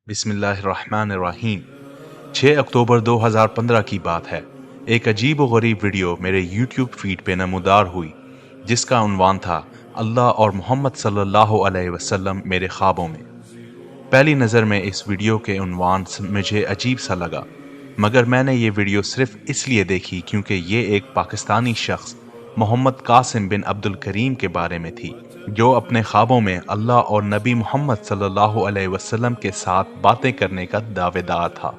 बिस्मिल्लाहिर्रहमानिर्रहीम। 6 अक्टूबर 2015 की बात है। एक अजीब व गरीब वीडियो मेरे यूट्यूब फीड पे नमूदार हुई, जिसका उन्वान था अल्लाह और मोहम्मद सल्लल्लाहु अलैहि वसल्लम मेरे ख्वाबों में। पहली नज़र में इस वीडियो के उन्वान से मुझे अजीब सा लगा, मगर मैंने ये वीडियो सिर्फ इसलिए देखी क्योंकि ये एक पाकिस्तानी शख्स मोहम्मद कासिम बिन अब्दुल करीम के बारे में थी, जो अपने ख्वाबों में अल्लाह और नबी मोहम्मद सल्लल्लाहु अलैहि वसल्लम के साथ बातें करने का दावेदार था।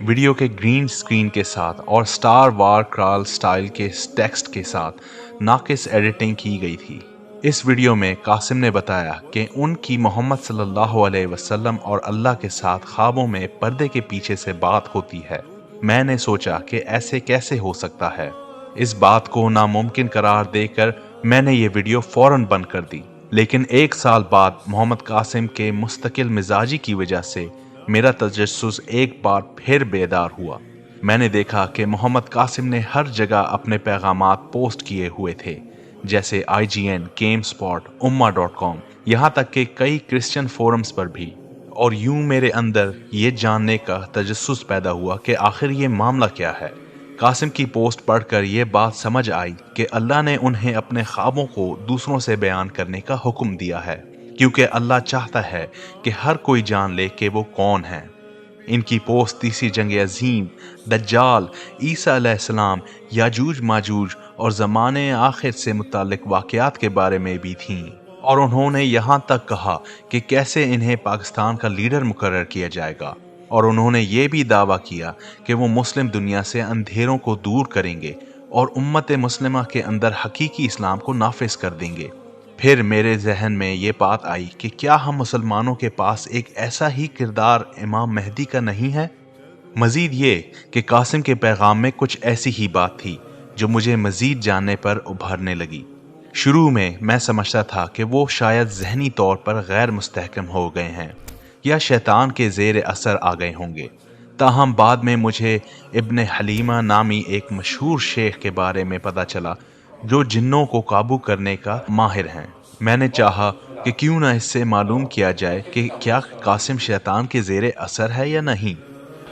वीडियो के ग्रीन स्क्रीन के साथ और स्टार वार क्रॉल स्टाइल के टेक्स्ट के साथ नाकिस एडिटिंग की गई थी। इस वीडियो में कासिम ने बताया कि उनकी मोहम्मद सल्लल्लाहु अलैहि वसल्लम और अल्लाह के साथ ख्वाबों में पर्दे के पीछे से बात होती है। मैंने सोचा कि ऐसे कैसे हो सकता है। इस बात को नामुमकिन करार देकर मैंने ये वीडियो फौरन बंद कर दी। लेकिन 1 साल बाद मोहम्मद कासिम के मुस्तकिल मिजाजी की वजह से मेरा तजस्सुस एक बार फिर बेदार हुआ। मैंने देखा कि मोहम्मद कासिम ने हर जगह अपने पैगामात पोस्ट किए हुए थे, जैसे IGN, GameSpot, Umma.com, यहाँ तक कि कई क्रिश्चियन फोरम्स पर भी। और यूं मेरे अंदर ये जानने का तजस्सुस पैदा हुआ कि आखिर ये मामला क्या है। कासिम की पोस्ट पढ़कर यह बात समझ आई कि अल्लाह ने उन्हें अपने ख्वाबों को दूसरों से बयान करने का हुक्म दिया है, क्योंकि अल्लाह चाहता है कि हर कोई जान ले कि वो कौन है। इनकी पोस्ट तीसरी जंग अजीम, दज्जाल, ईसा अलैहिस्सलाम, याजूज माजूज और ज़माने आखिर से मुताल्लिक वाक़यात के बारे में भी थीं। और उन्होंने यहाँ तक कहा कि कैसे इन्हें पाकिस्तान का लीडर मुकर्रर किया जाएगा। और उन्होंने ये भी दावा किया कि वो मुस्लिम दुनिया से अंधेरों को दूर करेंगे और उम्मत मुस्लिमा के अंदर हकीकी इस्लाम को नाफिज कर देंगे। फिर मेरे जहन में ये बात आई कि क्या हम मुसलमानों के पास एक ऐसा ही किरदार इमाम मेहदी का नहीं है। मजीद ये कि कासिम के पैगाम में कुछ ऐसी ही बात थी जो मुझे मजीद जानने पर उभरने लगी। शुरू में मैं समझता था कि वो शायद जहनी तौर पर गैर मुस्तहकम हो गए हैं या शैतान के ज़ेर असर आ गए होंगे। ताहम बाद में मुझे इब्न हलीमा नामी एक मशहूर शेख के बारे में पता चला, जो जिन्नों को काबू करने का माहिर हैं। मैंने चाहा कि क्यों ना इससे मालूम किया जाए कि क्या कासिम शैतान के ज़ेर असर है या नहीं।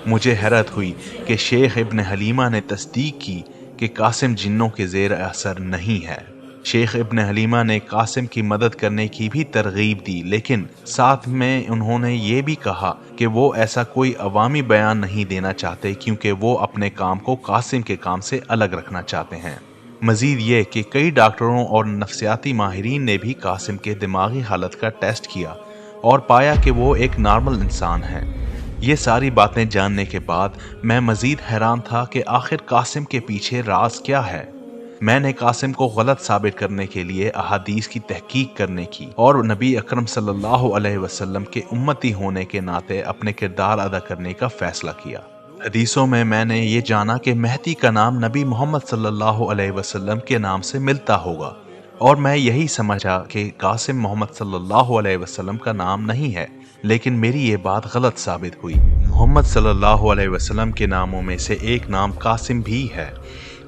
मुझे हैरत हुई कि शेख इब्न हलीमा ने तस्दीक की कि कासिम जिन्नों के ज़ेर असर नहीं है। शेख इब्न हलीमा ने कासिम की मदद करने की भी तरगीब दी, लेकिन साथ में उन्होंने ये भी कहा कि वो ऐसा कोई अवामी बयान नहीं देना चाहते, क्योंकि वो अपने काम को कासिम के काम से अलग रखना चाहते हैं। मजीद ये कि कई डॉक्टरों और नफ्सियाती माहिरीन ने भी कासिम के दिमागी हालत का टेस्ट किया और पाया कि वो एक नॉर्मल इंसान है। ये सारी बातें जानने के बाद मैं मजीद हैरान था कि आखिर कासिम के पीछे राज क्या है। मैंने कासिम को गलत साबित करने के लिए अहादीस की तहकीक करने की और नबी अकरम सल्लल्लाहु अलैहि वसल्लम के उम्मती होने के नाते अपने किरदार अदा करने का फैसला किया। हदीसों में मैंने ये जाना कि मेहदी का नाम नबी मोहम्मद सल्लल्लाहु अलैहि वसल्लम के नाम से मिलता होगा, और मैं यही समझा कि कासिम मोहम्मद सल्लल्लाहु अलैहि वसल्लम का नाम नहीं है। लेकिन मेरी ये बात गलत साबित हुई। मोहम्मद सल्लल्लाहु अलैहि वसल्लम के नामों में से एक नाम कासिम भी है,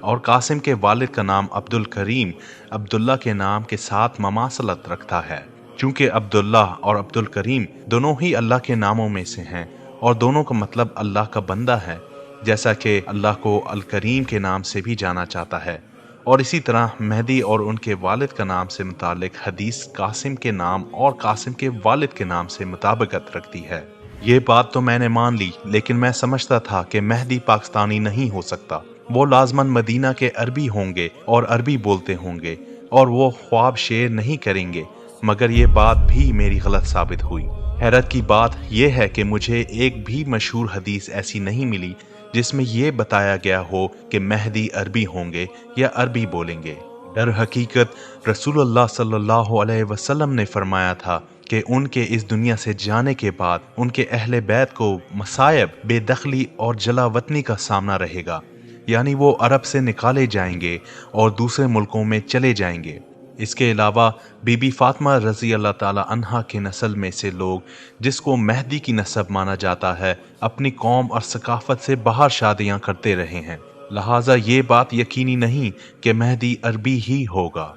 और कासिम के वालिद का नाम अब्दुल करीम अब्दुल्ला के नाम के साथ ममासलत रखता है। चूंकि अब्दुल्ला और अब्दुल करीम दोनों ही अल्लाह के नामों में से हैं और दोनों का मतलब अल्लाह का बंदा है, जैसा कि अल्लाह को अल करीम के नाम से भी जाना जाता है। और इसी तरह मेहदी और उनके वालिद का नाम से मुतालिक हदीस कासिम के नाम और कासिम के वालिद के नाम से मुताबिकत रखती है। ये बात तो मैंने मान ली, लेकिन मैं समझता था कि मेहदी पाकिस्तानी नहीं हो सकता। वो लाजमन मदीना के अरबी होंगे और अरबी बोलते होंगे, और वो ख्वाब शेयर नहीं करेंगे। मगर ये बात भी मेरी गलत साबित हुई। हैरत की बात यह है कि मुझे एक भी मशहूर हदीस ऐसी नहीं मिली जिसमें यह बताया गया हो कि मेहदी अरबी होंगे या अरबी बोलेंगे। दर हकीकत रसूलुल्लाह सल्लल्लाहु अलैहि वसल्लम ने फरमाया था कि उनके इस दुनिया से जाने के बाद उनके अहले बैत को मसायब, बेदखली और जलावतनी का सामना रहेगा, यानी वो अरब से निकाले जाएंगे और दूसरे मुल्कों में चले जाएंगे। इसके अलावा बीबी फातिमा रज़ी अल्लाह ताला अन्हा के नस्ल में से लोग, जिसको मेहदी की नस्ब माना जाता है, अपनी कौम और सकाफत से बाहर शादियां करते रहे हैं। लिहाजा ये बात यकीनी नहीं कि मेहदी अरबी ही होगा।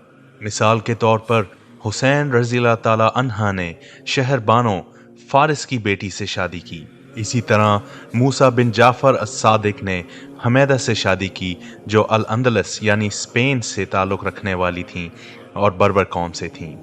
मिसाल के तौर पर हुसैन रज़ी अल्लाह ताला अन्हा ने शहर बानो फारिस की बेटी से शादी की। इसी तरह मूसा बिन जाफर अस-सादिक ने हमेदा से शादी की, जो अल अंदलस यानी स्पेन से ताल्लुक़ रखने वाली थीं और बर्बर कौम से थीं।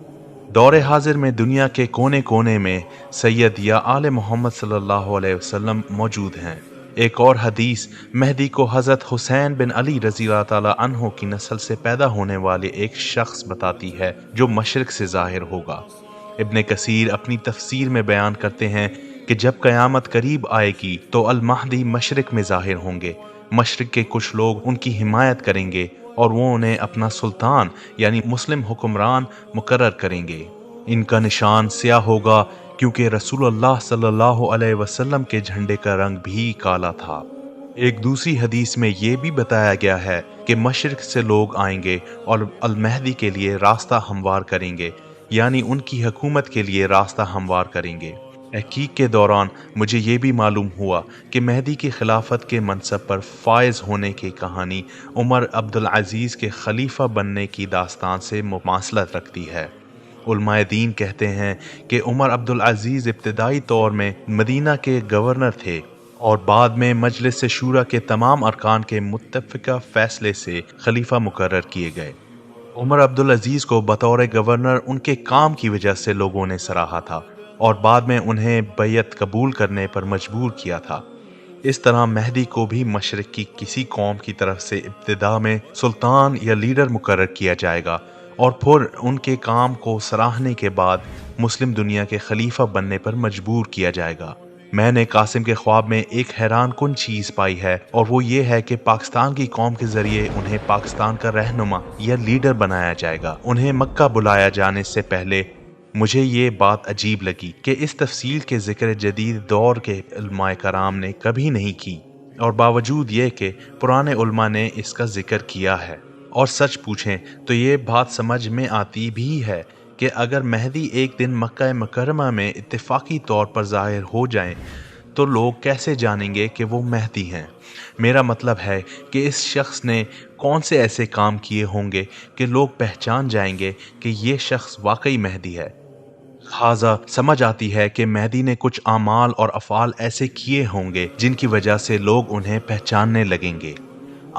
दौरे हाजिर में दुनिया के कोने कोने में सैयद या आले मोहम्मद सल्लल्लाहु अलैहि वसल्लम मौजूद हैं। एक और हदीस मेहदी को हज़रत हुसैन बिन अली रज़ी अल्लाह ताला अन्हो की नस्ल से पैदा होने वाले एक शख्स बताती है जो मशरिक से ज़ाहिर होगा। इब्ने कसीर अपनी तफसीर में बयान करते हैं कि जब क़यामत करीब आएगी तो अल महदी मशरिक में ज़ाहिर होंगे। मशरिक के कुछ लोग उनकी हिमायत करेंगे और वो उन्हें अपना सुल्तान यानी मुस्लिम हुक्मरान मुकर्रर करेंगे। इनका निशान स्याह होगा क्योंकि रसूलुल्लाह सल्लल्लाहु अलैहि वसल्लम के झंडे का रंग भी काला था। एक दूसरी हदीस में ये भी बताया गया है कि मशरिक से लोग आएंगे और अल महदी के लिए रास्ता हमवार करेंगे, यानी उनकी हुकूमत के लिए रास्ता हमवार करेंगे। तहकीक के दौरान मुझे ये भी मालूम हुआ कि मेहदी की खिलाफत के मनसब पर फायज होने की कहानी उमर अब्दुल अजीज़ के खलीफा बनने की दास्तान से मुमासलत रखती है। उलमाए दीन कहते हैं कि उमर अब्दुल अजीज़ इब्तिदाई तौर में मदीना के गवर्नर थे और बाद में मजलिस शूरा के तमाम अरकान के मुत्तफ़िका फैसले से खलीफा मुकर्रर किए गए। उमर अब्दुल अजीज़ को बतौर गवर्नर उनके काम की वजह से लोगों ने सराहा था और बाद में उन्हें बैयत कबूल करने पर मजबूर किया था। इस तरह मेहदी को भी मशरिक की किसी कौम की तरफ से इब्तिदा में सुल्तान या लीडर मुकर्रर किया जाएगा और फिर उनके काम को सराहने के बाद मुस्लिम दुनिया के खलीफा बनने पर मजबूर किया जाएगा। मैंने कासिम के ख्वाब में एक हैरान कुन चीज़ पाई है और वो ये है कि पाकिस्तान की कौम के ज़रिए उन्हें पाकिस्तान का रहनुमा या लीडर बनाया जाएगा। उन्हें मक्का बुलाया जाने से पहले मुझे ये बात अजीब लगी कि इस तफसील के ज़िक्र जदीद दौर के उलमाए कराम ने कभी नहीं की और बावजूद ये कि पुराने उलमा ने इसका ज़िक्र किया है। और सच पूछें तो ये बात समझ में आती भी है कि अगर मेहदी एक दिन मक्का मुकर्रमा में इत्तेफाकी तौर पर ज़ाहिर हो जाएं तो लोग कैसे जानेंगे कि वो मेहदी हैं। मेरा मतलब है कि इस शख्स ने कौन से ऐसे काम किए होंगे कि लोग पहचान जाएंगे कि ये शख्स वाकई मेहदी है। लिहाजा समझ आती है कि मेहदी ने कुछ आमाल और अफ़ाल ऐसे किए होंगे जिनकी वजह से लोग उन्हें पहचानने लगेंगे।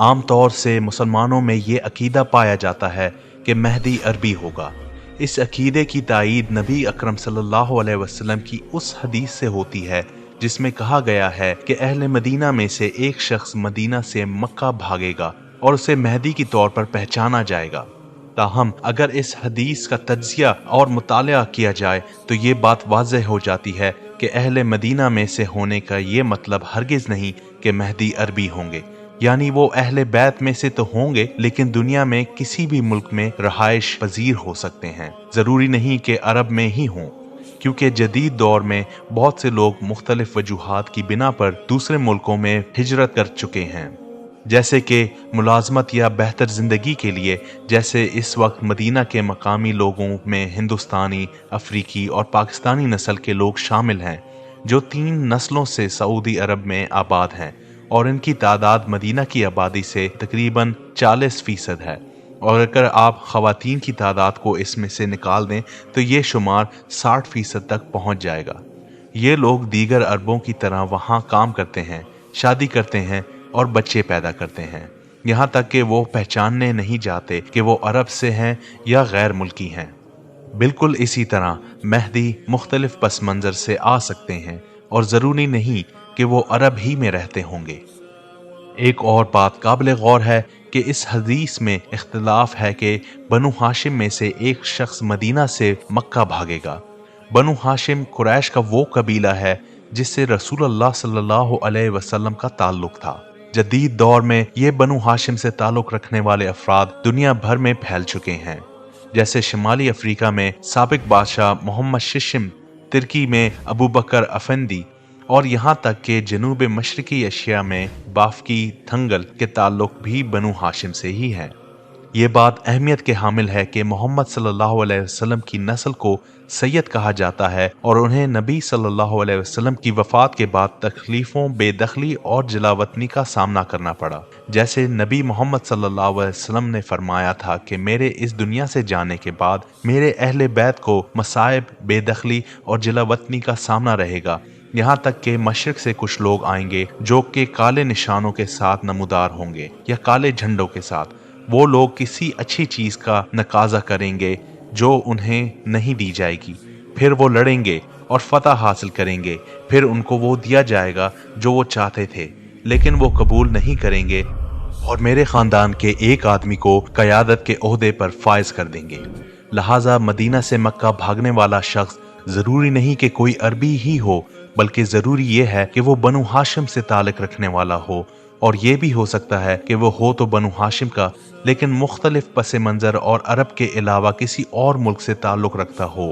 आम तौर से मुसलमानों में ये अकीदा पाया जाता है कि मेहदी अरबी होगा। इस अकीदे की तायीद नबी अकरम सल्लल्लाहु अलैहि वसल्लम की उस हदीस से होती है जिसमें कहा गया है कि अहले मदीना में से एक शख्स मदीना से मक्का भागेगा और उसे मेहदी के तौर पर पहचाना जाएगा। ताहम अगर इस हदीस का तज्जिया और मुतालिया किया जाए तो ये बात वाज़ेह हो जाती है कि अहले मदीना में से होने का ये मतलब हरगिज़ नहीं कि मेहदी अरबी होंगे, यानी वो अहले बैत में से तो होंगे लेकिन दुनिया में किसी भी मुल्क में रहाइश पजीर हो सकते हैं, ज़रूरी नहीं कि अरब में ही हों, क्योंकि जदीद दौर में बहुत से लोग मुख्तलिफ वजूहात की बिना पर दूसरे मुल्कों में हिजरत कर चुके हैं, जैसे कि मुलाजमत या बेहतर ज़िंदगी के लिए। जैसे इस वक्त मदीना के मकामी लोगों में हिंदुस्तानी, अफ्रीकी और पाकिस्तानी नस्ल के लोग शामिल हैं जो 3 नस्लों से सऊदी अरब में आबाद हैं और इनकी तादाद मदीना की आबादी से तकरीबन 40% है। और अगर आप ख़वातीन की तादाद को इसमें से निकाल दें तो ये शुमार 60% तक पहुँच जाएगा। ये लोग दीगर अरबों की तरह वहाँ काम करते हैं, शादी करते हैं और बच्चे पैदा करते हैं, यहाँ तक कि वो पहचानने नहीं जाते कि वो अरब से हैं या गैर मुल्की हैं। बिल्कुल इसी तरह मेहदी मुख्तलिफ पस मंज़र से आ सकते हैं और ज़रूरी नहीं कि वो अरब ही में रहते होंगे। एक और बात काबिल गौर है कि इस हदीस में इख्तिलाफ है कि बनु हाशिम में से एक शख्स मदीना से मक्का भागेगा। बनु हाशिम कुरैश का वो कबीला है जिससे रसूलुल्लाह सल्लल्लाहु अलैहि वसल्लम का ताल्लुक था। जदीद दौर में ये बनु हाशिम से ताल्लुक रखने वाले अफराद दुनिया भर में फैल चुके हैं, जैसे शुमाली अफ्रीका में साबिक बादशाह मोहम्मद शिशिम, तुर्की में अबू बकर अफंदी और यहाँ तक कि जनूब मशरकी एशिया में बाफकी थंगल के ताल्लुक भी बनु हाशिम से ही है। یہ بات اہمیت کے حامل ہے کہ محمد صلی اللہ علیہ وسلم کی نسل کو سید کہا جاتا ہے اور انہیں نبی صلی اللہ علیہ وسلم کی وفات کے بعد تکلیفوں، بے دخلی اور جلاوطنی کا سامنا کرنا پڑا۔ جیسے نبی محمد صلی اللہ علیہ وسلم نے فرمایا تھا کہ میرے اس دنیا سے جانے کے بعد میرے اہل بیت کو مصائب، بے دخلی اور جلاوطنی کا سامنا رہے گا، یہاں تک کہ مشرق سے کچھ لوگ آئیں گے جو کہ کالے نشانوں کے ساتھ نمودار ہوں گے یا کالے جھنڈوں کے ساتھ۔ وہ لوگ کسی اچھی چیز کا نقاضا کریں گے جو انہیں نہیں دی جائے گی، پھر وہ لڑیں گے اور فتح حاصل کریں گے، پھر ان کو وہ دیا جائے گا جو وہ چاہتے تھے، لیکن وہ قبول نہیں کریں گے اور میرے خاندان کے ایک آدمی کو قیادت کے عہدے پر فائز کر دیں گے۔ لہٰذا مدینہ سے مکہ بھاگنے والا شخص ضروری نہیں کہ کوئی عربی ہی ہو، بلکہ ضروری یہ ہے کہ وہ بنو ہاشم سے تعلق رکھنے والا ہو، اور یہ بھی ہو سکتا ہے کہ وہ ہو تو بنو ہاشم کا لیکن مختلف پس منظر اور عرب کے علاوہ کسی اور ملک سے تعلق رکھتا ہو،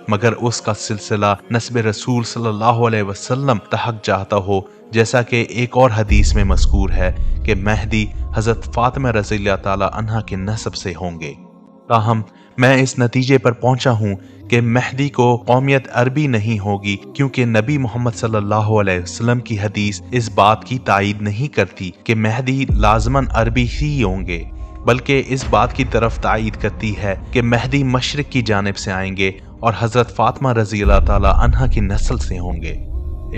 مگر اس کا سلسلہ نسب رسول صلی اللہ علیہ وسلم تحق جاتا ہو، جیسا کہ ایک اور حدیث میں مذکور ہے کہ مہدی حضرت فاطمہ رضی اللہ تعالی عنہا کے نسب سے ہوں گے۔ تاہم میں اس نتیجے پر پہنچا ہوں کہ مہدی کو قومیت عربی نہیں ہوگی، کیونکہ نبی محمد صلی اللہ علیہ وسلم کی حدیث اس بات کی تائید نہیں کرتی کہ مہدی لازماً عربی ہی ہوں گے، بلکہ اس بات کی طرف تائید کرتی ہے کہ مہدی مشرق کی جانب سے آئیں گے اور حضرت فاطمہ رضی اللہ تعالی عنہا کی نسل سے ہوں گے۔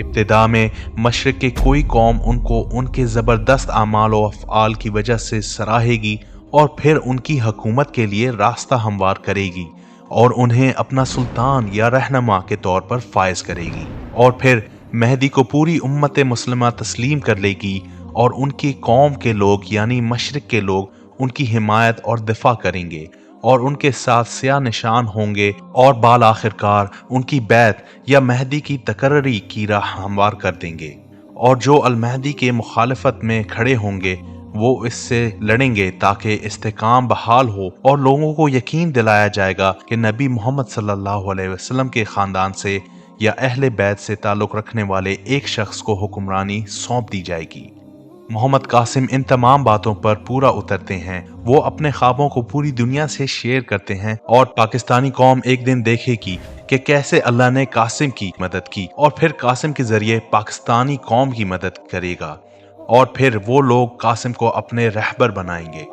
ابتدا میں مشرق کے کوئی قوم ان کو ان کے زبردست اعمال و افعال کی وجہ سے سراہے گی اور پھر ان کی حکومت کے لیے راستہ ہموار کرے گی اور انہیں اپنا سلطان یا رہنما کے طور پر فائز کرے گی، اور پھر مہدی کو پوری امت مسلمہ تسلیم کر لے گی اور ان کی قوم کے لوگ یعنی مشرق کے لوگ ان کی حمایت اور دفاع کریں گے اور ان کے ساتھ سیاہ نشان ہوں گے اور بالآخر کار ان کی بیعت یا مہدی کی تقرری کی راہ ہموار کر دیں گے، اور جو المہدی کے مخالفت میں کھڑے ہوں گے وہ اس سے لڑیں گے تاکہ استحکام بحال ہو اور لوگوں کو یقین دلایا جائے گا کہ نبی محمد صلی اللہ علیہ وسلم کے خاندان سے یا اہل بیت سے تعلق رکھنے والے ایک شخص کو حکمرانی سونپ دی جائے گی۔ محمد قاسم ان تمام باتوں پر پورا اترتے ہیں، وہ اپنے خوابوں کو پوری دنیا سے شیئر کرتے ہیں اور پاکستانی قوم ایک دن دیکھے گی کہ کیسے اللہ نے قاسم کی مدد کی اور پھر قاسم کے ذریعے پاکستانی قوم کی مدد کرے گا، اور پھر وہ لوگ قاسم کو اپنے رہبر بنائیں گے۔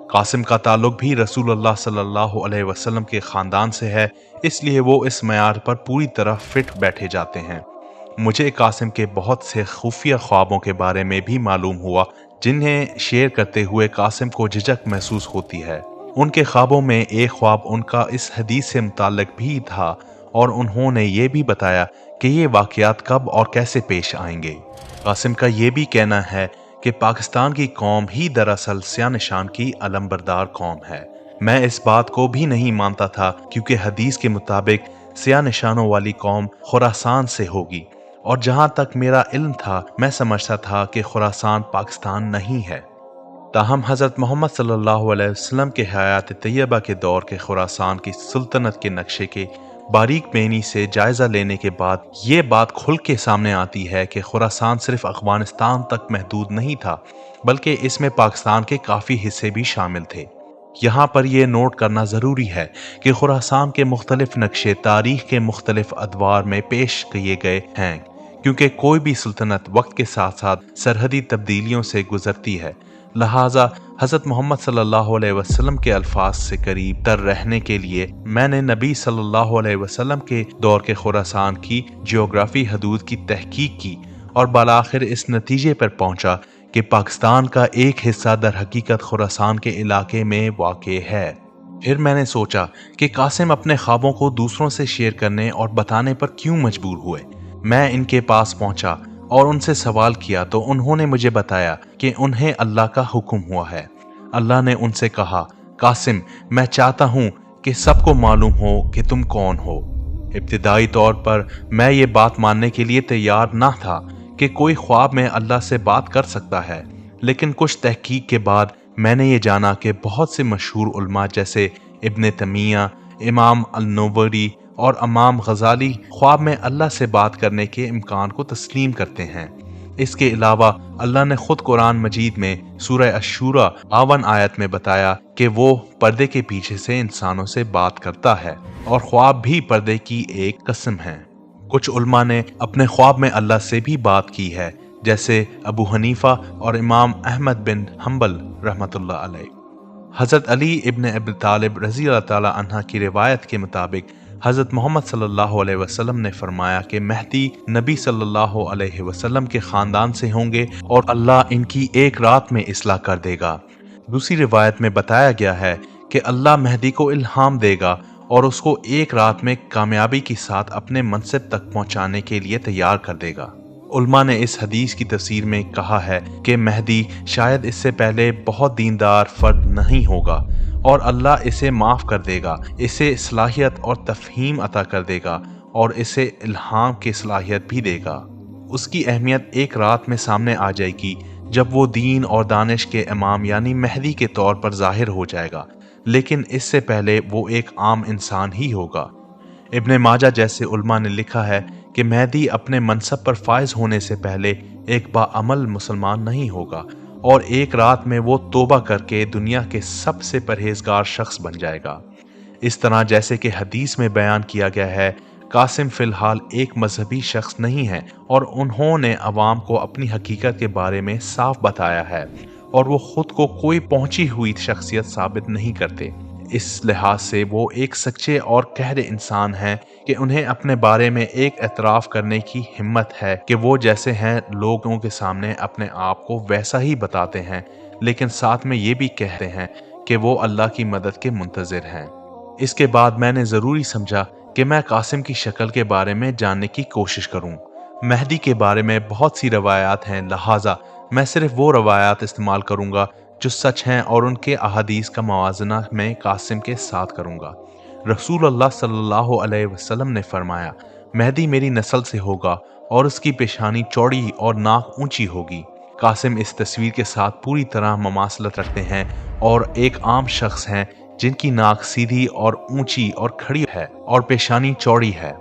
قاسم کا تعلق بھی رسول اللہ صلی اللہ علیہ وسلم کے خاندان سے ہے، اس لیے وہ اس معیار پر پوری طرح فٹ بیٹھے جاتے ہیں۔ مجھے قاسم کے بہت سے خفیہ خوابوں کے بارے میں بھی معلوم ہوا جنہیں شیئر کرتے ہوئے قاسم کو جھجک محسوس ہوتی ہے۔ ان کے خوابوں میں ایک خواب ان کا اس حدیث سے متعلق بھی تھا اور انہوں نے یہ بھی بتایا کہ یہ واقعات کب اور کیسے پیش آئیں گے۔ قاسم کا یہ بھی کہنا ہے کہ پاکستان کی قوم ہی دراصل سیاہ نشان کی علمبردار قوم ہے۔ میں اس بات کو بھی نہیں مانتا تھا کیونکہ حدیث کے مطابق سیاہ نشانوں والی قوم خراسان سے ہوگی، اور جہاں تک میرا علم تھا میں سمجھتا تھا کہ خراسان پاکستان نہیں ہے۔ تاہم حضرت محمد صلی اللہ علیہ وسلم کے حیات طیبہ کے دور کے خراسان کی سلطنت کے نقشے کے باریک بینی سے جائزہ لینے کے بعد یہ بات کھل کے سامنے آتی ہے کہ خراسان صرف افغانستان تک محدود نہیں تھا، بلکہ اس میں پاکستان کے کافی حصے بھی شامل تھے۔ یہاں پر یہ نوٹ کرنا ضروری ہے کہ خراسان کے مختلف نقشے تاریخ کے مختلف ادوار میں پیش کیے گئے ہیں، کیونکہ کوئی بھی سلطنت وقت کے ساتھ ساتھ سرحدی تبدیلیوں سے گزرتی ہے، لہٰذا حضرت محمد صلی اللہ علیہ وسلم کے الفاظ سے قریب تر رہنے کے لیے میں نے نبی صلی اللہ علیہ وسلم کے دور کے خراسان کی جغرافی حدود کی تحقیق کی اور بالآخر اس نتیجے پر پہنچا کہ پاکستان کا ایک حصہ در حقیقت خراسان کے علاقے میں واقع ہے۔ پھر میں نے سوچا کہ قاسم اپنے خوابوں کو دوسروں سے شیئر کرنے اور بتانے پر کیوں مجبور ہوئے۔ میں ان کے پاس پہنچا اور ان سے سوال کیا تو انہوں نے مجھے بتایا کہ انہیں اللہ کا حکم ہوا ہے۔ اللہ نے ان سے کہا، قاسم میں چاہتا ہوں کہ سب کو معلوم ہو کہ تم کون ہو۔ ابتدائی طور پر میں یہ بات ماننے کے لیے تیار نہ تھا کہ کوئی خواب میں اللہ سے بات کر سکتا ہے، لیکن کچھ تحقیق کے بعد میں نے یہ جانا کہ بہت سے مشہور علماء جیسے ابن تیمیہ، امام النووی اور امام غزالی خواب میں اللہ سے بات کرنے کے امکان کو تسلیم کرتے ہیں۔ इसके अलावा अल्लाह ने खुद कुरान मजीद में सूरह अश-शूरा 52 आयत में बताया कि वो पर्दे के पीछे से इंसानों से बात करता है और ख्वाब भी पर्दे की एक किस्म है। कुछ उल्मा ने अपने ख्वाब में अल्लाह से भी बात की है, जैसे अबू हनीफा और इमाम अहमद बिन हम्बल रहमतुल्लाह अलैह। हज़रत अली इब्न अबी तालिब रज़ी अल्लाह ताला अन्हा की रिवायत के मुताबिक हज़रत मोहम्मद सल्लल्लाहु अलैहि वसल्लम ने फरमाया कि मेहदी नबी सल्लल्लाहु अलैहि वसल्लम के ख़ानदान से होंगे और अल्लाह इनकी एक रात में इस्लाह कर देगा। दूसरी रिवायत में बताया गया है कि अल्लाह मेहदी को इल्हाम देगा और उसको एक रात में कामयाबी के साथ अपने मनसब तक पहुंचाने के लिए तैयार कर देगा। उल्मा ने इस हदीस की तफसीर में कहा है कि मेहदी शायद इससे पहले बहुत दीनदार फर्द नहीं होगा और अल्लाह इसे माफ़ कर देगा, इसे सलाहियत और तफहीम अता कर देगा और इसे इल्हाम की सलाहियत भी देगा। उसकी अहमियत एक रात में सामने आ जाएगी जब वो दीन और दानिश के इमाम यानी मेहदी के तौर पर ज़ाहिर हो जाएगा, लेकिन इससे पहले वो एक आम इंसान ही होगा। इब्ने माजा जैसे उल्मा ने लिखा है कि मेहदी अपने मनसब पर फायज होने से पहले एक बाअमल मुसलमान नहीं होगा और एक रात में वो तौबा करके दुनिया के सबसे परहेजगार शख्स बन जाएगा। इस तरह जैसे कि हदीस में बयान किया गया है, कासिम फिलहाल एक मजहबी शख्स नहीं है और उन्होंने अवाम को अपनी हकीकत के बारे में साफ बताया है और वो खुद को कोई पहुंची हुई शख्सियत साबित नहीं करते। इस लिहाज से वो एक सच्चे और कहरे इंसान हैं कि उन्हें अपने बारे में एक एतराफ़ करने की हिम्मत है कि वो जैसे हैं लोगों के सामने अपने आप को वैसा ही बताते हैं, लेकिन साथ में ये भी कहते हैं कि वो अल्लाह की मदद के मुंतज़िर हैं। इसके बाद मैंने ज़रूरी समझा कि मैं कासिम की शक्ल के बारे में जानने की कोशिश करूं। मेहदी के बारे में बहुत सी रवायात हैं, लिहाजा मैं सिर्फ वो रवायात इस्तेमाल करूंगा जो सच हैं और उनके अहादीस का मवाजना मैं कासिम के साथ करूंगा। रसूल अल्लाह सल्लल्लाहु अलैहि वसल्लम ने फरमाया, मेहदी मेरी नस्ल से होगा और उसकी पेशानी चौड़ी और नाक ऊंची होगी। कासिम इस तस्वीर के साथ पूरी तरह ममासलत रखते हैं और एक आम शख्स हैं जिनकी नाक सीधी और ऊंची और खड़ी है और पेशानी चौड़ी है।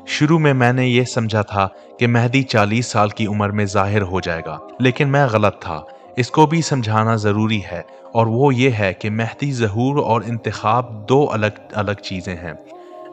शुरू में मैंने ये समझा था कि मेहदी 40 साल की उम्र में जाहिर हो जाएगा, लेकिन मैं गलत था। इसको भी समझाना ज़रूरी है और वो ये है कि मेहदी ज़हूर और इंतखाब दो अलग अलग चीज़ें हैं।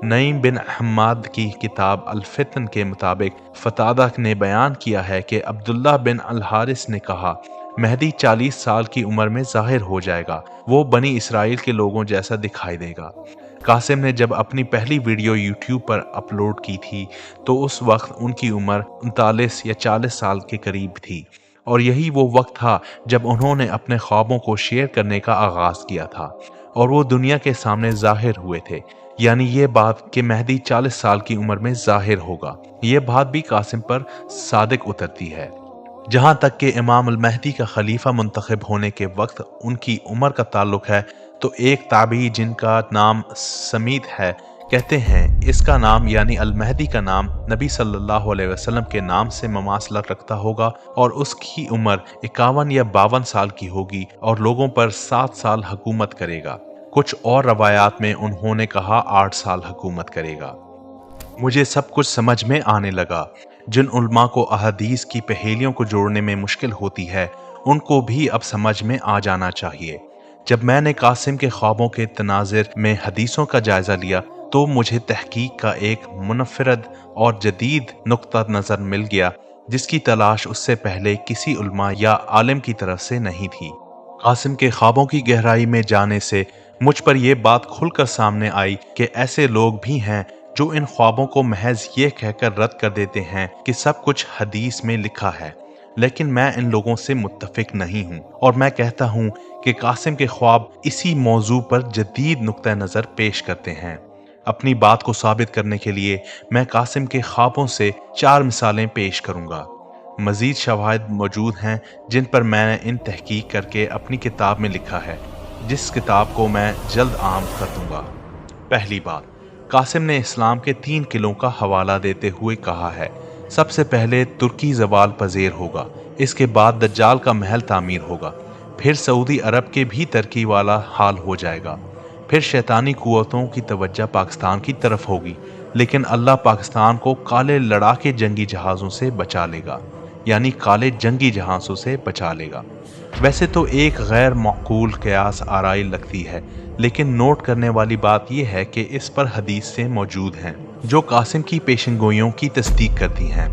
नईम बिन हम्माद की किताब अल-फितन के मुताबिक फतादा ने बयान किया है कि अब्दुल्ला बिन अल-हारिस ने कहा, मेहदी 40 साल की उम्र में जाहिर हो जाएगा, वो बनी इसराइल के लोगों जैसा दिखाई देगा। कासिम ने जब अपनी पहली वीडियो यूट्यूब पर अपलोड की थी तो उस वक्त उनकी उम्र 39 या 40 साल के करीब थी और यही वो वक्त था जब उन्होंने अपने ख्वाबों को शेयर करने का आगाज़ किया था और वो दुनिया के सामने जाहिर हुए थे। यानी ये बात कि मेहदी 40 साल की उम्र में जाहिर होगा, ये बात भी कासिम पर सादिक उतरती है। जहाँ तक कि इमाम अल मेहदी का खलीफा मुंतखब होने के वक्त उनकी उम्र का ताल्लुक है तो एक ताबी जिनका नाम समीत है कहते हैं इसका नाम यानी अल मेहदी का नाम नबी सल्लल्लाहु अलैहि वसल्लम के नाम से ममासलत रखता होगा और उसकी उम्र 51 या 52 साल की होगी और लोगों पर 7 साल हुकूमत करेगा। कुछ और रवायात में उन्होंने कहा 8 साल हुकूमत करेगा। मुझे सब कुछ समझ में आने लगा। जिन उल्मा को अहदीस की पहेलियों को जोड़ने में मुश्किल होती है उनको भी अब समझ में आ जाना चाहिए। जब मैंने कासिम के ख्वाबों के तनाज़ुर में हदीसों का जायज़ा लिया तो मुझे तहकीक का एक मुनफरद और जदीद नुक्ता नज़र मिल गया जिसकी तलाश उससे पहले किसी उल्मा या आलिम की तरफ से नहीं थी। कासिम के ख्वाबों की गहराई में जाने से मुझ पर यह बात खुलकर सामने आई कि ऐसे लोग भी हैं जो इन ख्वाबों को महज ये कहकर रद्द कर देते हैं कि सब कुछ हदीस में लिखा है, लेकिन मैं इन लोगों से मुत्तफिक नहीं हूँ और मैं कहता हूँ कि कासिम के ख्वाब इसी मौजू पर जदीद नुक्ता नज़र पेश करते हैं। अपनी बात को साबित करने के लिए मैं कासिम के ख्वाबों से 4 मिसालें पेश करूँगा। मज़ीद शवाहिद मौजूद हैं जिन पर मैंने इन तहकीक करके अपनी किताब में लिखा है, जिस किताब को मैं जल्द आम कर दूँगा। पहली बात, कासिम ने इस्लाम के 3 किलों का हवाला देते हुए कहा है, सबसे पहले तुर्की ज़वाल पज़ीर होगा, इसके बाद दज्जाल का महल तामीर होगा, फिर सऊदी अरब के भी तरक्की वाला हाल हो जाएगा, फिर शैतानी कुव्वतों की तवज्जो पाकिस्तान की तरफ होगी, लेकिन अल्लाह पाकिस्तान को काले लड़ाके जंगी जहाज़ों से बचा लेगा। यानी काले जंगी जहाज़ों से बचा लेगा। वैसे तो एक गैर माकूल क़यास आराई लगती है, लेकिन नोट करने वाली बात यह है कि इस पर हदीस से मौजूद हैं जो कासिम की पेशनगोइयों की तस्दीक करती हैं।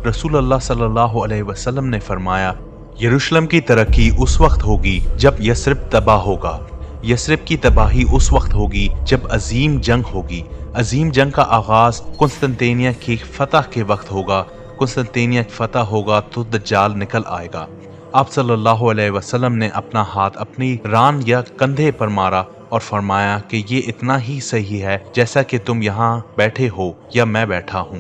रसूल अल्लाह सल्लल्लाहु अलैहि वसल्लम ने फरमाया, यरूशलेम की तरक्की उस वक्त होगी जब यस्रिब तबाह होगा। यस्रिब की तबाही उस वक्त होगी जब अजीम जंग होगी। अजीम जंग का आगाज कुस्तनतैनिया की फतह के वक्त होगा। कुस्तनतैनिया फतह होगा तो दज्जाल निकल आएगा। आप सल्लल्लाहु अलैहि वसल्लम ने अपना हाथ अपनी रान या कंधे पर मारा और फरमाया कि ये इतना ही सही है जैसा कि तुम यहाँ बैठे हो या मैं बैठा हूँ।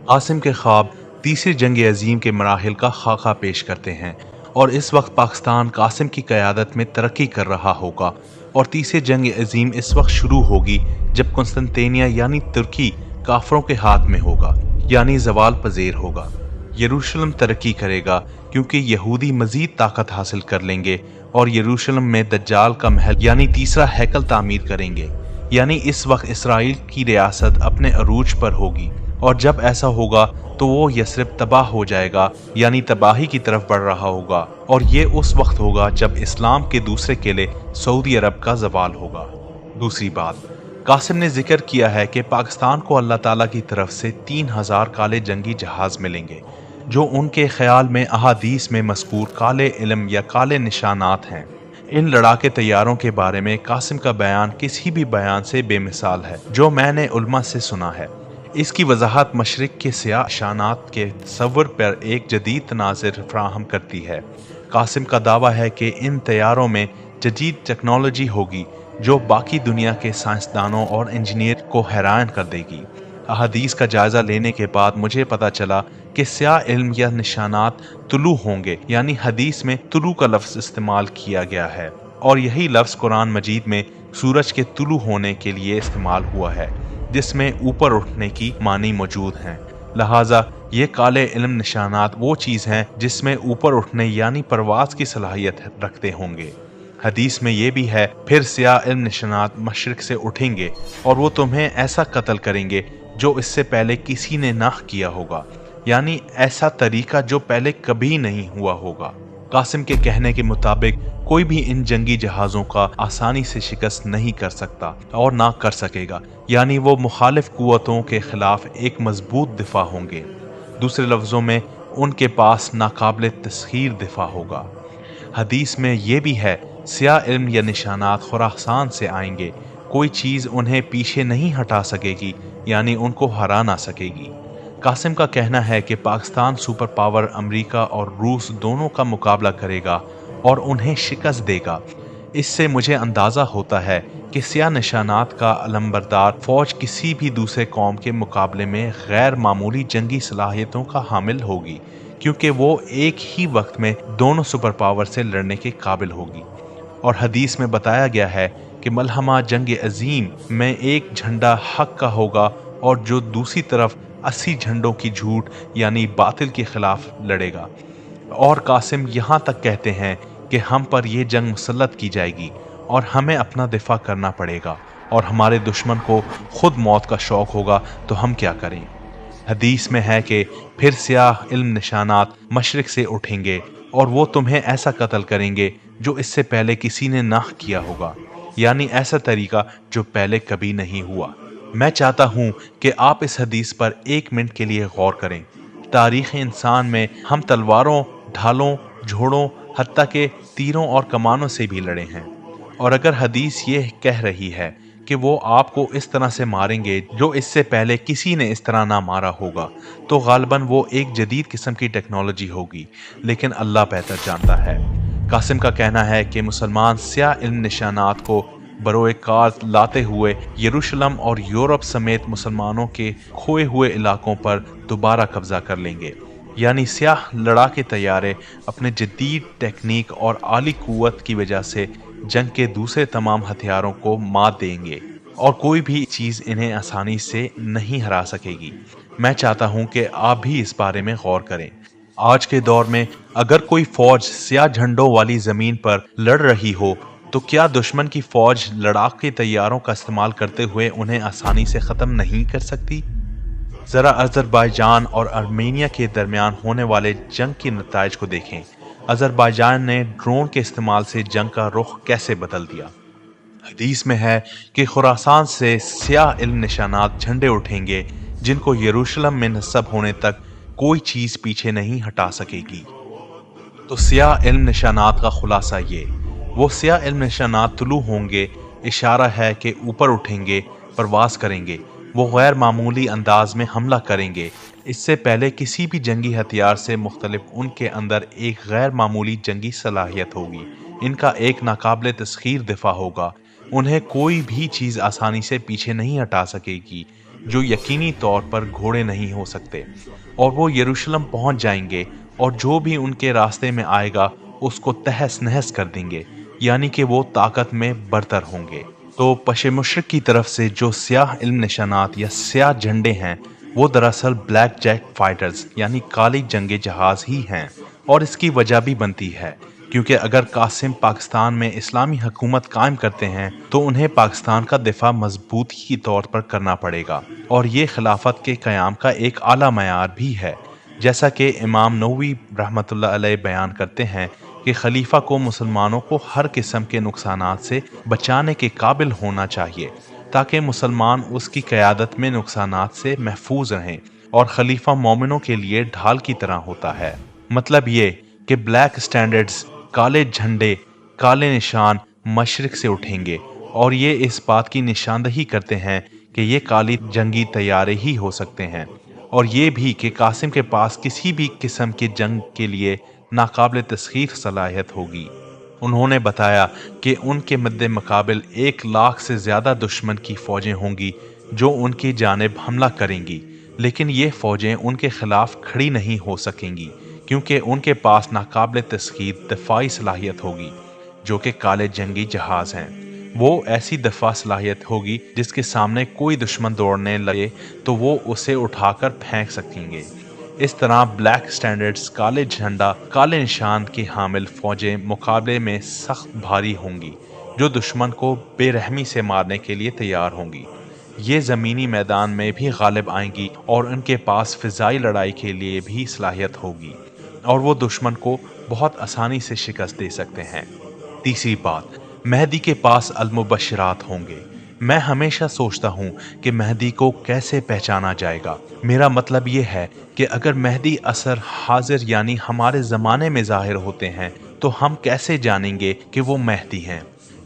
कासिम के ख्वाब तीसरी जंग अजीम के मराहिल का खाका पेश करते हैं और इस वक्त पाकिस्तान कासिम की क़यादत में तरक्की कर रहा होगा और तीसरी जंग अजीम इस वक्त शुरू होगी जब कुस्तनतैनिया यानी तुर्की काफरों के हाथ में होगा, यानी जवाल पजीर होगा। यरूशलेम तरक्की करेगा क्योंकि यहूदी मजीद ताकत हासिल कर लेंगे और यरूशलेम में दज्जाल का महल यानी तीसरा हैकल तामीर करेंगे। यानी इस वक्त इसराइल की रियासत अपने अरूज पर होगी और जब ऐसा होगा तो वो यस्रिब तबाह हो जाएगा, यानी तबाही की तरफ बढ़ रहा होगा और ये उस वक्त होगा जब इस्लाम के दूसरे किले सऊदी अरब का जवाल होगा। दूसरी बात, कासिम ने जिक्र किया है कि पाकिस्तान को अल्लाह ताला की तरफ से 3000 काले जंगी जहाज मिलेंगे जो उनके ख्याल में अहादीस में मज़कूर काले इल्म या काले निशानात हैं। इन लड़ाके तैयारों के बारे में कासिम का बयान किसी भी बयान से बेमिसाल है जो मैंने उलमा से सुना है। इसकी वजाहत मशरिक के सियाह निशानात के तस्वुर पर एक जदीद तनाज़ुर फराहम करती है। कासिम का दावा है कि इन तैयारों में जदीद टेक्नोलॉजी होगी जो बाकी दुनिया के साइंसदानों और इंजीनियर को हैरान कर देगी। अहादीस का जायजा लेने के बाद मुझे पता चला कि स्याह इल्म या निशानात तुलू होंगे, यानी हदीस में तुलू का लफ्ज इस्तेमाल किया गया है और यही लफ्ज कुरान मजीद में सूरज के तुलू होने के लिए इस्तेमाल हुआ है जिसमें ऊपर उठने की मानी मौजूद हैं। लिहाजा ये काले इल्म निशानात वो चीज़ हैं जिसमें ऊपर उठने यानी परवाज की सलाहियत रखते होंगे। हदीस में ये भी है, फिर स्याह इल्म निशानात मशरिक से उठेंगे और वो तुम्हें ऐसा कत्ल करेंगे जो इससे पहले किसी ने ना किया होगा, यानी ऐसा तरीका जो पहले कभी नहीं हुआ होगा। कासिम के कहने के मुताबिक कोई भी इन जंगी जहाज़ों का आसानी से शिकस्त नहीं कर सकता और ना कर सकेगा, यानी वो मुखालिफ कुव्वतों के खिलाफ एक मजबूत दिफा होंगे। दूसरे लफ्ज़ों में उनके पास नाकाबिल तस्खीर दिफा होगा। हदीस में ये भी है, स्याह इल्म या निशानात खुरासान से आएंगे, कोई चीज़ उन्हें पीछे नहीं हटा सकेगी, यानी उनको हरा ना सकेगी। कासिम का कहना है कि पाकिस्तान सुपर पावर अमेरिका और रूस दोनों का मुकाबला करेगा और उन्हें शिकस्त देगा। इससे मुझे अंदाज़ा होता है कि स्याह निशानात का अलंबरदार फौज किसी भी दूसरे कौम के मुकाबले में गैर मामूली जंगी सलाहियतों का हामिल होगी, क्योंकि वो एक ही वक्त में दोनों सुपर पावर से लड़ने के काबिल होगी। और हदीस में बताया गया है कि मलहमा जंग अजीम में एक झंडा हक का होगा और जो दूसरी तरफ 80 झंडों की झूठ यानी बातिल के खिलाफ लड़ेगा। और कासिम यहाँ तक कहते हैं कि हम पर यह जंग मुसल्लत की जाएगी और हमें अपना दिफा करना पड़ेगा और हमारे दुश्मन को खुद मौत का शौक होगा तो हम क्या करें। हदीस में है कि फिर स्याह इल्म निशानात मशरिक से उठेंगे और वो तुम्हें ऐसा कत्ल करेंगे जो इससे पहले किसी ने ना किया होगा, यानी ऐसा तरीका जो पहले कभी नहीं हुआ। मैं चाहता हूँ कि आप इस हदीस पर 1 मिनट के लिए गौर करें। तारीख़ इंसान में हम तलवारों, ढालों, झोड़ों, हत्ता के तीरों और कमानों से भी लड़े हैं, और अगर हदीस ये कह रही है कि वो आपको इस तरह से मारेंगे जो इससे पहले किसी ने इस तरह ना मारा होगा, तो गालिबन वो एक जदीद किस्म की टेक्नोलॉजी होगी, लेकिन अल्लाह बेहतर जानता है। कासिम का कहना है कि मुसलमान स्याह इल्म निशानात को बरोए कार लाते हुए यरूशलेम और यूरोप समेत मुसलमानों के खोए हुए इलाकों पर दोबारा कब्जा कर लेंगे, यानी स्याह लड़ाके तैयारे अपने जदीद टेक्निक और आली कुव्वत की वजह से जंग के दूसरे तमाम हथियारों को मात देंगे और कोई भी चीज़ इन्हें आसानी से नहीं हरा सकेगी। मैं चाहता हूं कि आप भी इस बारे में गौर करें। आज के दौर में अगर कोई फौज स्याह झंडों वाली ज़मीन पर लड़ रही हो तो क्या दुश्मन की फौज लड़ाके तैयारों का इस्तेमाल करते हुए उन्हें आसानी से ख़त्म नहीं कर सकती? ذرا آذربائیجان اور آرمینیا کے درمیان ہونے والے جنگ کے نتائج کو دیکھیں۔ آذربائیجان نے ڈرون کے استعمال سے جنگ کا رخ کیسے بدل دیا۔ حدیث میں ہے کہ خراسان سے سیاہ علم نشانات جھنڈے اٹھیں گے جن کو یروشلم میں نصب ہونے تک کوئی چیز پیچھے نہیں ہٹا سکے گی۔ تو سیاہ علم نشانات کا خلاصہ یہ، وہ سیاہ علم نشانات طلوع ہوں گے، اشارہ ہے کہ اوپر اٹھیں گے، پرواز کریں گے، وہ غیر معمولی انداز میں حملہ کریں گے۔ اس سے پہلے کسی بھی جنگی ہتھیار سے مختلف ان کے اندر ایک غیر معمولی جنگی صلاحیت ہوگی۔ ان کا ایک ناقابل تسخیر دفاع ہوگا، انہیں کوئی بھی چیز آسانی سے پیچھے نہیں ہٹا سکے گی، جو یقینی طور پر گھوڑے نہیں ہو سکتے، اور وہ یروشلم پہنچ جائیں گے اور جو بھی ان کے راستے میں آئے گا اس کو تہس نہس کر دیں گے، یعنی کہ وہ طاقت میں برتر ہوں گے۔ تو پش مشرق کی طرف سے جو سیاہ علم نشانات یا سیاہ جھنڈے ہیں وہ دراصل بلیک جیٹ فائٹرز یعنی کالی جنگی جہاز ہی ہیں، اور اس کی وجہ بھی بنتی ہے کیونکہ اگر قاسم پاکستان میں اسلامی حکومت قائم کرتے ہیں تو انہیں پاکستان کا دفاع مضبوطی کے طور پر کرنا پڑے گا، اور یہ خلافت کے قیام کا ایک اعلیٰ معیار بھی ہے، جیسا کہ امام نووی رحمۃ اللہ علیہ بیان کرتے ہیں کہ خلیفہ کو مسلمانوں کو ہر قسم کے نقصانات سے بچانے کے قابل ہونا چاہیے تاکہ مسلمان اس کی قیادت میں نقصانات سے محفوظ رہیں، اور خلیفہ مومنوں کے لیے ڈھال کی طرح ہوتا ہے۔ مطلب یہ کہ بلیک سٹینڈرڈز، کالے جھنڈے، کالے نشان مشرق سے اٹھیں گے، اور یہ اس بات کی نشاندہی کرتے ہیں کہ یہ کالی جنگی طیارے ہی ہو سکتے ہیں، اور یہ بھی کہ قاسم کے پاس کسی بھی قسم کی جنگ کے لیے ناقابل تسخیر صلاحیت ہوگی۔ انہوں نے بتایا کہ ان کے مد مقابل 1,00,000 سے زیادہ دشمن کی فوجیں ہوں گی جو ان کی جانب حملہ کریں گی، لیکن یہ فوجیں ان کے خلاف کھڑی نہیں ہو سکیں گی کیونکہ ان کے پاس ناقابل تسخیر دفاعی صلاحیت ہوگی جو کہ کالے جنگی جہاز ہیں۔ وہ ایسی دفاع صلاحیت ہوگی جس کے سامنے کوئی دشمن دوڑنے لگے تو وہ اسے اٹھا کر پھینک سکیں گے۔ اس طرح بلیک سٹینڈرڈز، کالے جھنڈا، کالے نشان کی حامل فوجیں مقابلے میں سخت بھاری ہوں گی جو دشمن کو بے رحمی سے مارنے کے لیے تیار ہوں گی۔ یہ زمینی میدان میں بھی غالب آئیں گی اور ان کے پاس فضائی لڑائی کے لیے بھی صلاحیت ہوگی، اور وہ دشمن کو بہت آسانی سے شکست دے سکتے ہیں۔ تیسری بات، مہدی کے پاس المبشرات ہوں گے۔ میں ہمیشہ سوچتا ہوں کہ مہدی کو کیسے پہچانا جائے گا۔ میرا مطلب یہ ہے کہ اگر مہدی عصر حاضر یعنی ہمارے زمانے میں ظاہر ہوتے ہیں تو ہم کیسے جانیں گے کہ وہ مہدی ہیں؟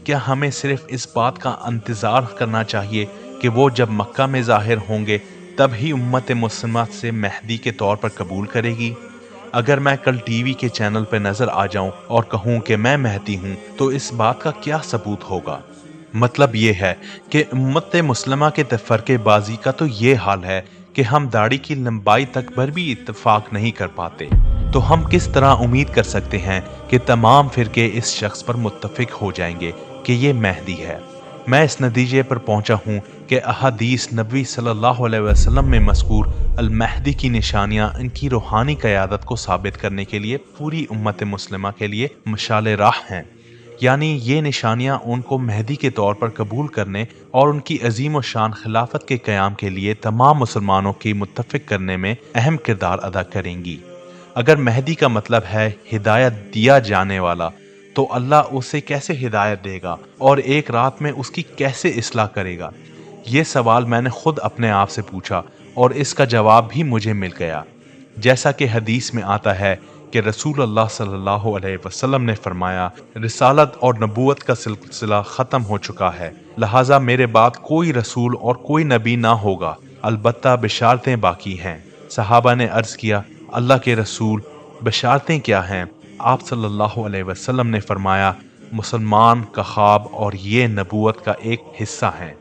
کیا ہمیں صرف اس بات کا انتظار کرنا چاہیے کہ وہ جب مکہ میں ظاہر ہوں گے تب ہی امت مسلمہ سے مہدی کے طور پر قبول کرے گی؟ اگر میں کل ٹی وی کے چینل پہ نظر آ جاؤں اور کہوں کہ میں مہدی ہوں تو اس بات کا کیا ثبوت ہوگا؟ مطلب یہ ہے کہ امت مسلمہ کے تفرقے بازی کا تو یہ حال ہے کہ ہم داڑھی کی لمبائی تک پر بھی اتفاق نہیں کر پاتے، تو ہم کس طرح امید کر سکتے ہیں کہ تمام فرقے اس شخص پر متفق ہو جائیں گے کہ یہ مہدی ہے؟ میں اس نتیجے پر پہنچا ہوں کہ احادیث نبوی صلی اللہ علیہ وسلم میں مذکور المہدی کی نشانیاں ان کی روحانی قیادت کو ثابت کرنے کے لیے پوری امت مسلمہ کے لیے مشعل راہ ہیں، یعنی یہ نشانیاں ان کو مہدی کے طور پر قبول کرنے اور ان کی عظیم و شان خلافت کے قیام کے لیے تمام مسلمانوں کی متفق کرنے میں اہم کردار ادا کریں گی۔ اگر مہدی کا مطلب ہے ہدایت دیا جانے والا، تو اللہ اسے کیسے ہدایت دے گا اور ایک رات میں اس کی کیسے اصلاح کرے گا؟ یہ سوال میں نے خود اپنے آپ سے پوچھا اور اس کا جواب بھی مجھے مل گیا۔ جیسا کہ حدیث میں آتا ہے کہ رسول اللہ صلی اللہ علیہ وسلم نے فرمایا، رسالت اور نبوت کا سلسلہ ختم ہو چکا ہے، لہٰذا میرے بعد کوئی رسول اور کوئی نبی نہ ہوگا، البتہ بشارتیں باقی ہیں۔ صحابہ نے عرض کیا، اللہ کے رسول، بشارتیں کیا ہیں؟ آپ صلی اللہ علیہ وسلم نے فرمایا، مسلمان کا خواب اور یہ نبوت کا ایک حصہ ہیں۔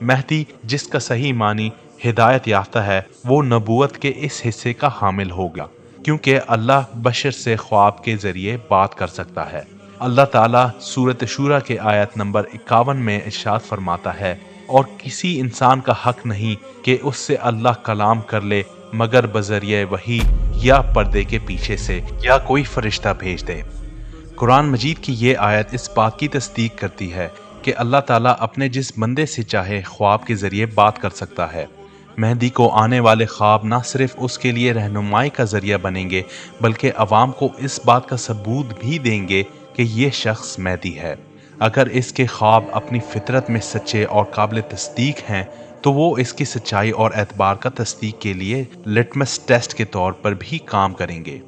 مہدی جس کا صحیح معنی ہدایت یافتہ ہے، وہ نبوت کے اس حصے کا حامل ہوگا، کیونکہ اللہ بشر سے خواب کے ذریعے بات کر سکتا ہے۔ اللہ تعالیٰ سورۃ شورى کے آیت نمبر 51 میں ارشاد فرماتا ہے، اور کسی انسان کا حق نہیں کہ اس سے اللہ کلام کر لے مگر بذریعہ وحی یا پردے کے پیچھے سے یا کوئی فرشتہ بھیج دے۔ قرآن مجید کی یہ آیت اس بات کی تصدیق کرتی ہے کہ اللہ تعالیٰ اپنے جس بندے سے چاہے خواب کے ذریعے بات کر سکتا ہے۔ مہدی کو آنے والے خواب نہ صرف اس کے لیے رہنمائی کا ذریعہ بنیں گے بلکہ عوام کو اس بات کا ثبوت بھی دیں گے کہ یہ شخص مہدی ہے۔ اگر اس کے خواب اپنی فطرت میں سچے اور قابل تصدیق ہیں تو وہ اس کی سچائی اور اعتبار کا تصدیق کے لیے لٹمس ٹیسٹ کے طور پر بھی کام کریں گے۔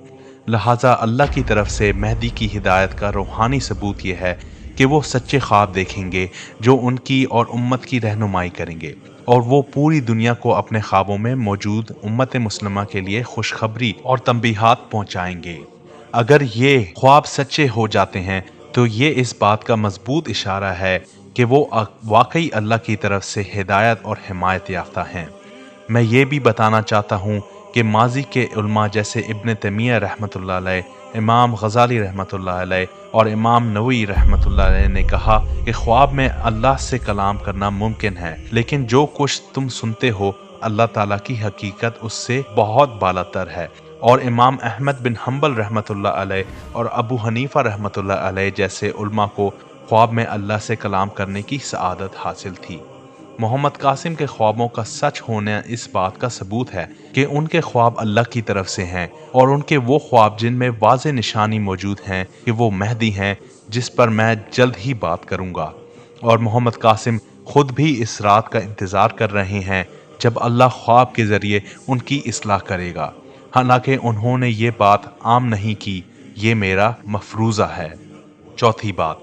لہٰذا اللہ کی طرف سے مہدی کی ہدایت کا روحانی ثبوت یہ ہے کہ وہ سچے خواب دیکھیں گے جو ان کی اور امت کی رہنمائی کریں گے، اور وہ پوری دنیا کو اپنے خوابوں میں موجود امت مسلمہ کے لیے خوشخبری اور تنبیہات پہنچائیں گے۔ اگر یہ خواب سچے ہو جاتے ہیں تو یہ اس بات کا مضبوط اشارہ ہے کہ وہ واقعی اللہ کی طرف سے ہدایت اور حمایت یافتہ ہیں۔ میں یہ بھی بتانا چاہتا ہوں کہ ماضی کے علماء جیسے ابن تیمیہ رحمۃ اللہ علیہ، امام غزالی رحمۃ اللہ علیہ اور امام نووی رحمۃ اللہ علیہ نے کہا کہ خواب میں اللہ سے کلام کرنا ممکن ہے، لیکن جو کچھ تم سنتے ہو اللہ تعالیٰ کی حقیقت اس سے بہت بالاتر ہے۔ اور امام احمد بن حنبل رحمۃ اللہ علیہ اور ابو حنیفہ رحمۃ اللہ علیہ جیسے علماء کو خواب میں اللہ سے کلام کرنے کی سعادت حاصل تھی۔ محمد قاسم کے خوابوں کا سچ ہونا اس بات کا ثبوت ہے کہ ان کے خواب اللہ کی طرف سے ہیں، اور ان کے وہ خواب جن میں واضح نشانی موجود ہیں کہ وہ مہدی ہیں، جس پر میں جلد ہی بات کروں گا۔ اور محمد قاسم خود بھی اس رات کا انتظار کر رہے ہیں جب اللہ خواب کے ذریعے ان کی اصلاح کرے گا، حالانکہ انہوں نے یہ بات عام نہیں کی، یہ میرا مفروضہ ہے۔ چوتھی بات،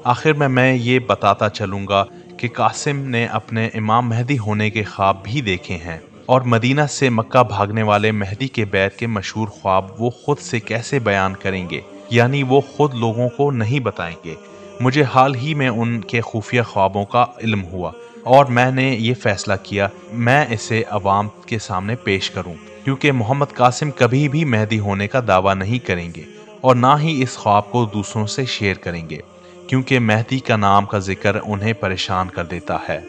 آخر میں یہ بتاتا چلوں گا کہ قاسم نے اپنے امام مہدی ہونے کے خواب بھی دیکھے ہیں، اور مدینہ سے مکہ بھاگنے والے مہدی کے بیعت کے مشہور خواب وہ خود سے کیسے بیان کریں گے، یعنی وہ خود لوگوں کو نہیں بتائیں گے۔ مجھے حال ہی میں ان کے خفیہ خوابوں کا علم ہوا اور میں نے یہ فیصلہ کیا میں اسے عوام کے سامنے پیش کروں، کیونکہ محمد قاسم کبھی بھی مہدی ہونے کا دعویٰ نہیں کریں گے اور نہ ہی اس خواب کو دوسروں سے شیئر کریں گے، کیونکہ مہدی کا نام کا ذکر انہیں پریشان کر دیتا ہے۔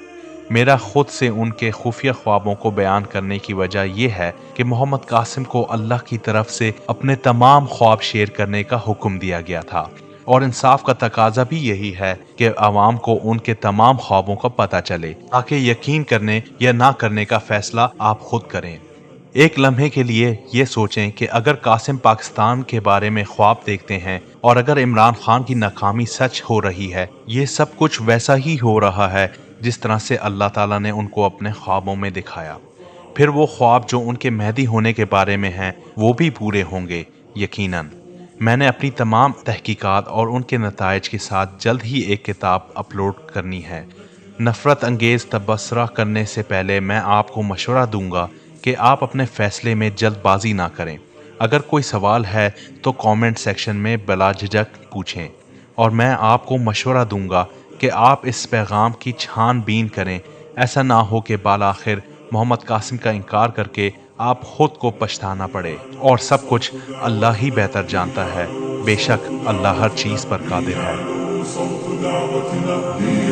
میرا خود سے ان کے خفیہ خوابوں کو بیان کرنے کی وجہ یہ ہے کہ محمد قاسم کو اللہ کی طرف سے اپنے تمام خواب شیئر کرنے کا حکم دیا گیا تھا، اور انصاف کا تقاضا بھی یہی ہے کہ عوام کو ان کے تمام خوابوں کا پتہ چلے تاکہ یقین کرنے یا نہ کرنے کا فیصلہ آپ خود کریں۔ ایک لمحے کے لیے یہ سوچیں کہ اگر قاسم پاکستان کے بارے میں خواب دیکھتے ہیں اور اگر عمران خان کی ناکامی سچ ہو رہی ہے، یہ سب کچھ ویسا ہی ہو رہا ہے جس طرح سے اللہ تعالیٰ نے ان کو اپنے خوابوں میں دکھایا، پھر وہ خواب جو ان کے مہدی ہونے کے بارے میں ہیں وہ بھی پورے ہوں گے یقیناً۔ میں نے اپنی تمام تحقیقات اور ان کے نتائج کے ساتھ جلد ہی ایک کتاب اپلوڈ کرنی ہے۔ نفرت انگیز تبصرہ کرنے سے پہلے میں آپ کو مشورہ دوں گا کہ آپ اپنے فیصلے میں جلد بازی نہ کریں۔ اگر کوئی سوال ہے تو کامنٹ سیکشن میں بلا جھجک پوچھیں، اور میں آپ کو مشورہ دوں گا کہ آپ اس پیغام کی چھان بین کریں، ایسا نہ ہو کہ بالآخر محمد قاسم کا انکار کر کے آپ خود کو پچھتانا پڑے، اور سب کچھ اللہ ہی بہتر جانتا ہے، بے شک اللہ ہر چیز پر قادر ہے۔ صوت دعوتنا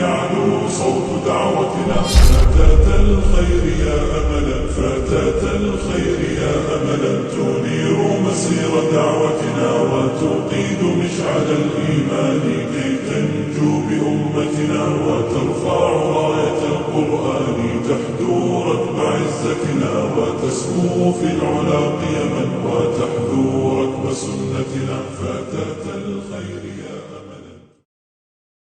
يعلو صوت دعوتنا فتاة الخير يا أملا فتاة الخير يا أملا تنير مسير دعوتنا وتوقيد مشعل الإيمان كي تنجو بأمتنا وترفع راية القرآن تحدو ركب عزتنا وتسمو في العلا قيما وتحدو ركب سنتنا فتاة الخير